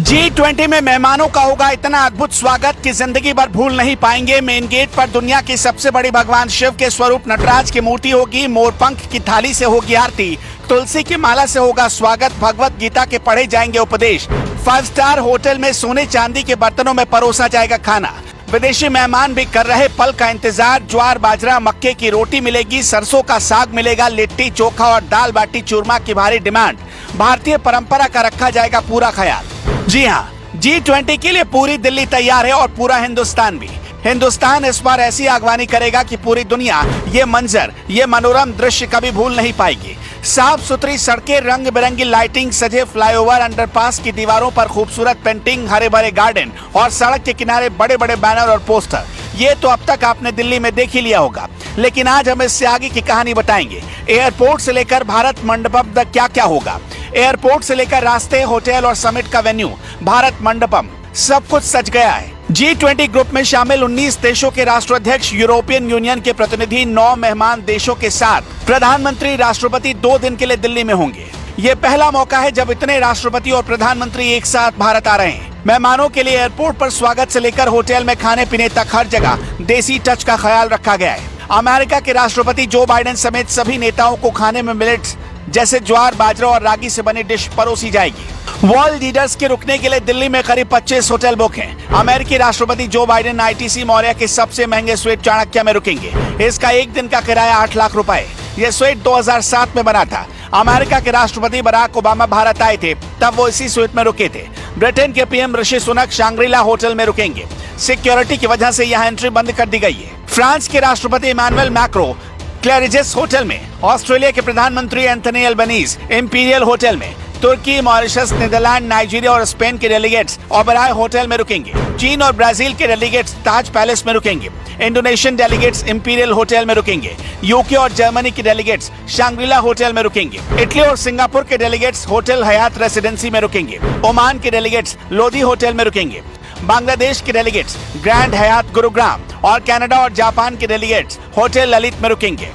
G20 में मेहमानों का होगा इतना अद्भुत स्वागत कि जिंदगी भर भूल नहीं पाएंगे। मेन गेट पर दुनिया की सबसे बड़ी भगवान शिव के स्वरूप नटराज की मूर्ति होगी। मोरपंख की थाली से होगी आरती, तुलसी की माला से होगा स्वागत, भगवत गीता के पढ़े जाएंगे उपदेश। 5 स्टार होटल में सोने चांदी के बर्तनों में परोसा जाएगा खाना। विदेशी मेहमान भी कर रहे पल का इंतजार। ज्वार बाजरा मक्के की रोटी मिलेगी, सरसों का साग मिलेगा, लिट्टी चोखा और दाल बाटी चूरमा की भारी डिमांड। भारतीय परंपरा का रखा जाएगा पूरा ख्याल। जी हाँ, G20 के लिए पूरी दिल्ली तैयार है और पूरा हिंदुस्तान भी। हिंदुस्तान इस बार ऐसी आगवानी करेगा कि पूरी दुनिया ये मंजर, ये मनोरम दृश्य कभी भूल नहीं पाएगी। साफ सुथरी सड़कें, रंग बिरंगी लाइटिंग, सजे फ्लाईओवर, अंडरपास की दीवारों पर खूबसूरत पेंटिंग, हरे भरे गार्डन और सड़क के किनारे बड़े बड़े बैनर और पोस्टर। ये तो अब तक आपने दिल्ली में देख ही लिया होगा, लेकिन आज हम इससे आगे की कहानी बताएंगे। एयरपोर्ट से लेकर भारत मंडपम तक क्या क्या होगा। एयरपोर्ट से लेकर रास्ते, होटल और समिट का वेन्यू, भारत मंडपम, सब कुछ सज गया है। G20 ग्रुप में शामिल 19 देशों के राष्ट्राध्यक्ष, यूरोपियन यूनियन के प्रतिनिधि, 9 मेहमान देशों के साथ प्रधानमंत्री, राष्ट्रपति 2 दिन के लिए दिल्ली में होंगे। ये पहला मौका है जब इतने राष्ट्रपति और प्रधानमंत्री एक साथ भारत आ रहे हैं। मेहमानों के लिए एयरपोर्ट पर स्वागत से लेकर होटल में खाने पीने तक हर जगह देसी टच का ख्याल रखा गया है। अमेरिका के राष्ट्रपति जो बाइडेन समेत सभी नेताओं को खाने में मिलेट्स जैसे ज्वार बाजरा और रागी से बनी डिश परोसी जाएगी। वर्ल्ड लीडर्स के रुकने के लिए दिल्ली में करीब 25 होटल बुक हैं। अमेरिकी राष्ट्रपति जो बाइडेन ITC मौर्य के सबसे महंगे स्वीट चाणक्य में रुकेंगे। इसका एक दिन का किराया 8 लाख रुपए। यह स्वीट 2007 में बना था। अमेरिका के राष्ट्रपति बराक ओबामा भारत आए थे, तब वो इसी स्वीट में रुके थे। ब्रिटेन के PM Rishi Sunak Shangri La hotel में रुकेंगे। सिक्योरिटी की वजह से यहाँ एंट्री बंद कर दी गई है। फ्रांस के राष्ट्रपति इमानुएल मैक्रो क्लैरिजेस होटल में, ऑस्ट्रेलिया के प्रधानमंत्री एंथनी अल्बनीज इंपीरियल होटल में, तुर्की, मॉरिशस, नीदरलैंड, नाइजीरिया और स्पेन के डेलीगेट्स ओबराय होटल में रुकेंगे। चीन और ब्राजील के डेलीगेट्स ताज पैलेस में रुकेंगे। इंडोनेशियन डेलीगेट्स इंपीरियल होटल में रुकेंगे। यूके और जर्मनी के डेलीगेट्स शांग्रीला होटल में रुकेंगे। इटली और सिंगापुर के डेलीगेट्स होटल हयात रेसिडेंसी में रुकेंगे। ओमान के डेलीगेट्स लोधी होटल में रुकेंगे। बांग्लादेश के डेलीगेट्स ग्रैंड हयात गुरुग्राम और कनाडा और जापान के डेलीगेट्स होटल ललित में रुकेंगे।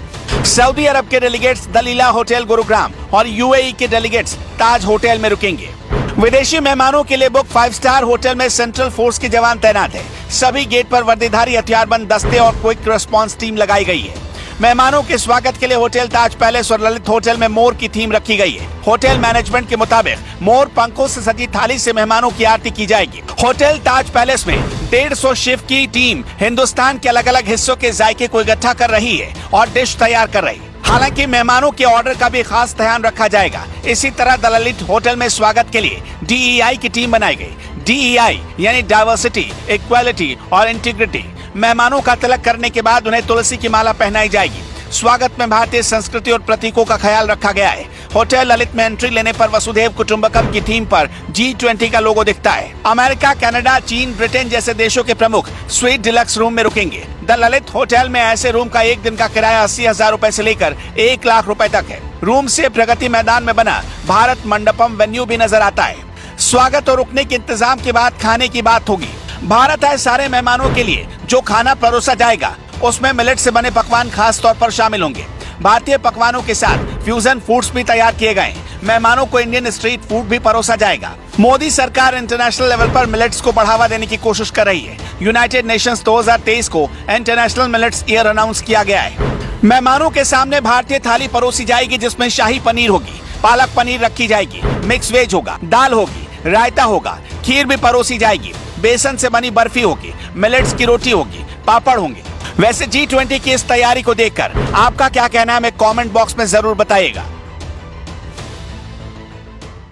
सऊदी अरब के डेलीगेट्स दलीला होटल गुरुग्राम और UAE के डेलीगेट्स ताज होटल में रुकेंगे। विदेशी मेहमानों के लिए बुक 5 स्टार होटल में सेंट्रल फोर्स के जवान तैनात है। सभी गेट पर वर्दीधारी हथियारबंद दस्ते और क्विक रिस्पांस टीम लगाई गई है। मेहमानों के स्वागत के लिए होटल ताज पैलेस और ललित होटल में मोर की थीम रखी गई है। होटल मैनेजमेंट के मुताबिक मोर पंखों से सजी थाली से मेहमानों की आरती की जाएगी। होटल ताज पैलेस में 150 शेफ की टीम हिंदुस्तान के अलग अलग हिस्सों के जायके को इकट्ठा कर रही है और डिश तैयार कर रही है। हालांकि मेहमानों के ऑर्डर का भी खास ध्यान रखा जाएगा। इसी तरह द ललित होटल में स्वागत के लिए DEI की टीम बनाई गई। DEI यानी डाइवर्सिटी, इक्वालिटी और इंटीग्रिटी। मेहमानों का तिलक करने के बाद उन्हें तुलसी की माला पहनाई जाएगी। स्वागत में भारतीय संस्कृति और प्रतीकों का ख्याल रखा गया है। होटल ललित में एंट्री लेने पर वसुधैव कुटुंबकम की थीम पर G20 का लोगो दिखता है। अमेरिका, कनाडा, चीन, ब्रिटेन जैसे देशों के प्रमुख स्वीट डिलक्स रूम में रुकेंगे। द ललित होटल में ऐसे रूम का एक दिन का किराया 80,000 रुपए से लेकर 1 लाख रुपए तक है। रूम से प्रगति मैदान में बना भारत मंडपम वेन्यू भी नजर आता है। स्वागत और रुकने के इंतजाम के बाद खाने की बात होगी। भारत आए सारे मेहमानों के लिए जो खाना परोसा जाएगा उसमें मिलेट से बने पकवान खास तौर पर शामिल होंगे। भारतीय पकवानों के साथ फ्यूजन फूड्स भी तैयार किए गए हैं। मेहमानों को इंडियन स्ट्रीट फूड भी परोसा जाएगा। मोदी सरकार इंटरनेशनल लेवल पर मिलेट्स को बढ़ावा देने की कोशिश कर रही है। यूनाइटेड नेशंस 2023 को इंटरनेशनल मिलेट्स ईयर अनाउंस किया गया है। मेहमानों के सामने भारतीय थाली परोसी जाएगी जिसमें शाही पनीर होगी, पालक पनीर रखी जाएगी, मिक्स वेज होगा, दाल होगी, रायता होगा, खीर भी परोसी जाएगी, बेसन से बनी बर्फी होगी, मिलेट्स की रोटी होगी, पापड़ होंगे। वैसे G20 की इस तैयारी को देखकर आपका क्या कहना है, हमें कमेंट बॉक्स में जरूर बताइएगा।